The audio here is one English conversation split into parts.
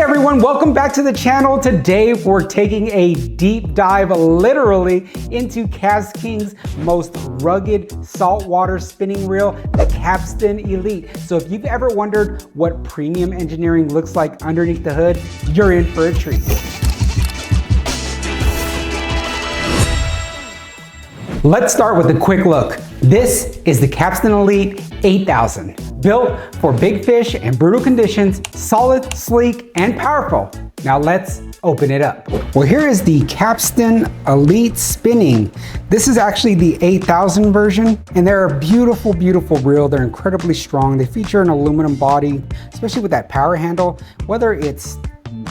everyone, welcome back to the channel. Today we're taking a deep dive literally into KastKing's most rugged saltwater spinning reel, the Kapstan Elite. So if you've ever wondered what premium engineering looks like underneath the hood, you're in for a treat. Let's start with a quick look. This is the Kapstan Elite 8000. Built for big fish and brutal conditions, solid, sleek, and powerful. Now let's open it up. Well, here is the Kapstan Elite spinning. This is actually the 8000 version, and they're a beautiful, beautiful reel. They're incredibly strong. They feature an aluminum body, especially with that power handle. Whether it's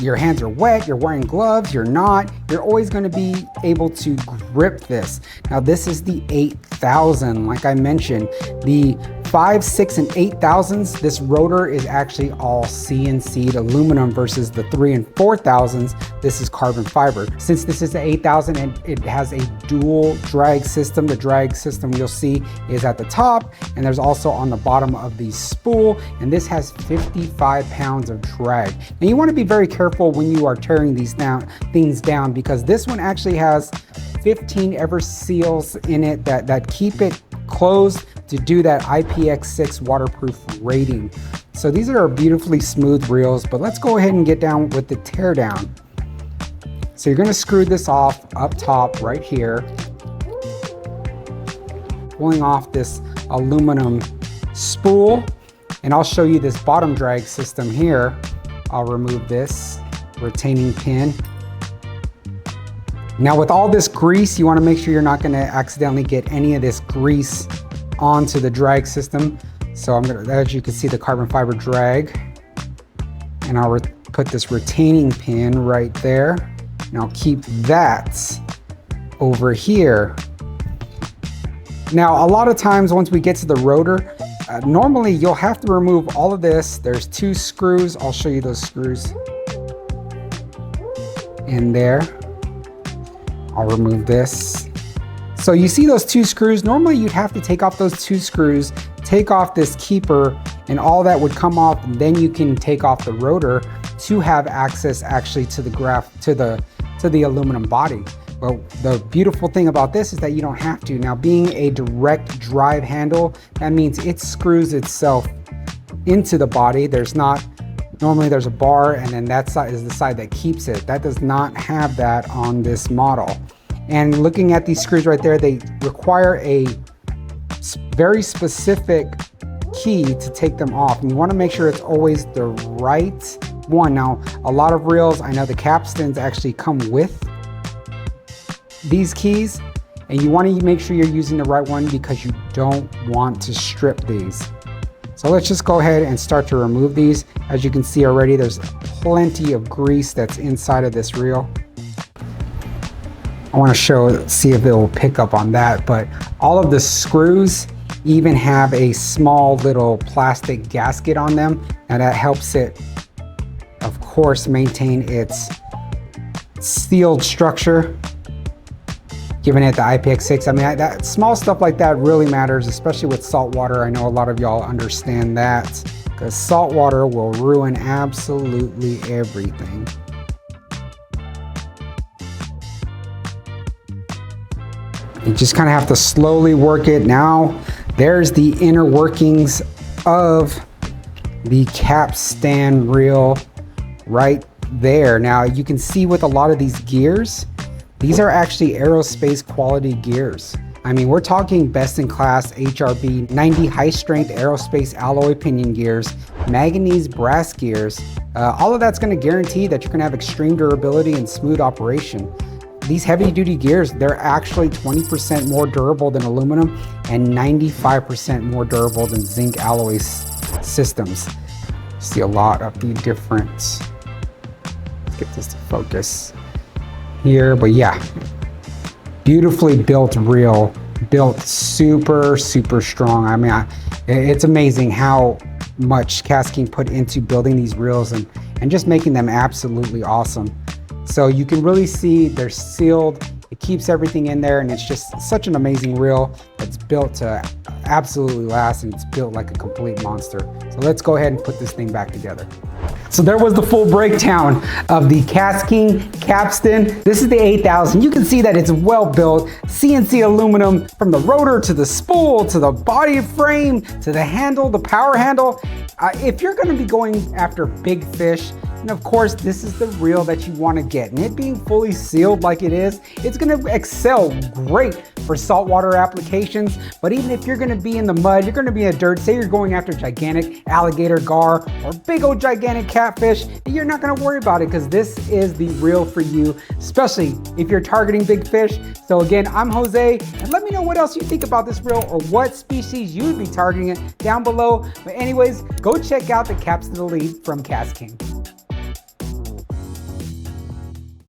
your hands are wet, you're wearing gloves, you're not, you're always going to be able to grip this. Now this is the 8000, like I mentioned. The 5, 6, and 8000s, this rotor is actually all CNC'd aluminum versus the 3 and 4000s, this is carbon fiber. Since this is the 8000 and it has a dual drag system, the drag system you'll see is at the top, and there's also on the bottom of the spool, and this has 55 pounds of drag. Now you want to be very careful when you are tearing these things down, because this one actually has 15 ever seals in it that keep it closed to do that IPX6 waterproof rating. So these are beautifully smooth reels, but let's go ahead and get down with the teardown. So you're gonna screw this off up top right here, pulling off this aluminum spool, and I'll show you this bottom drag system here. I'll remove this retaining pin. Now with all this grease, you wanna make sure you're not gonna accidentally get any of this grease onto the drag system. So I'm gonna, as you can see, the carbon fiber drag, and I'll put this retaining pin right there, and I'll keep that over here. Now, a lot of times once we get to the rotor, normally you'll have to remove all of this. There's 2 screws. I'll show you those screws in there. I'll remove this. So you see those 2 screws, normally you'd have to take off those 2 screws, take off this keeper, and all that would come off, and then you can take off the rotor to have access actually to the aluminum body. But the beautiful thing about this is that you don't have to. Now being a direct drive handle, that means it screws itself into the body. Normally there's a bar, and then that side is the side that keeps it. That does not have that on this model. And looking at these screws right there, they require a very specific key to take them off. And you want to make sure it's always the right one. Now, a lot of reels, I know the Kapstans actually come with these keys, and you want to make sure you're using the right one because you don't want to strip these. So let's just go ahead and start to remove these. As you can see already, there's plenty of grease that's inside of this reel. I want to see if it will pick up on that, but all of the screws even have a small little plastic gasket on them, and that helps it, of course, maintain its sealed structure, giving it the IPX6. I mean, that small stuff like that really matters, especially with saltwater. I know a lot of y'all understand that, because saltwater will ruin absolutely everything. You just kind of have to slowly work it. Now, there's the inner workings of the Kapstan reel right there. Now, you can see with a lot of these gears, these are actually aerospace quality gears. I mean, we're talking best in class HRB 90 high strength aerospace alloy pinion gears, manganese brass gears. All of that's going to guarantee that you're going to have extreme durability and smooth operation. These heavy duty gears, they're actually 20% more durable than aluminum and 95% more durable than zinc alloy systems. See a lot of the different, let's get this to focus here, but yeah, beautifully built reel, built super, super strong. I mean, it's amazing how much KastKing put into building these reels and just making them absolutely awesome. So you can really see they're sealed. It keeps everything in there, and it's just such an amazing reel that's built to absolutely last, and it's built like a complete monster. So let's go ahead and put this thing back together. So there was the full breakdown of the KastKing Kapstan. This is the 8000. You can see that it's well built, CNC aluminum from the rotor to the spool to the body frame to the handle, the power handle. If you're going to be going after big fish, and of course, this is the reel that you want to get. And it being fully sealed like it is, it's going to excel great for saltwater applications. But even if you're going to be in the mud, you're going to be in the dirt, say you're going after gigantic alligator gar or big old gigantic catfish, you're not going to worry about it because this is the reel for you, especially if you're targeting big fish. So again, I'm Jose, and let me know what else you think about this reel or what species you would be targeting it down below. But anyways, go check out the Kapstan Elite from KastKing.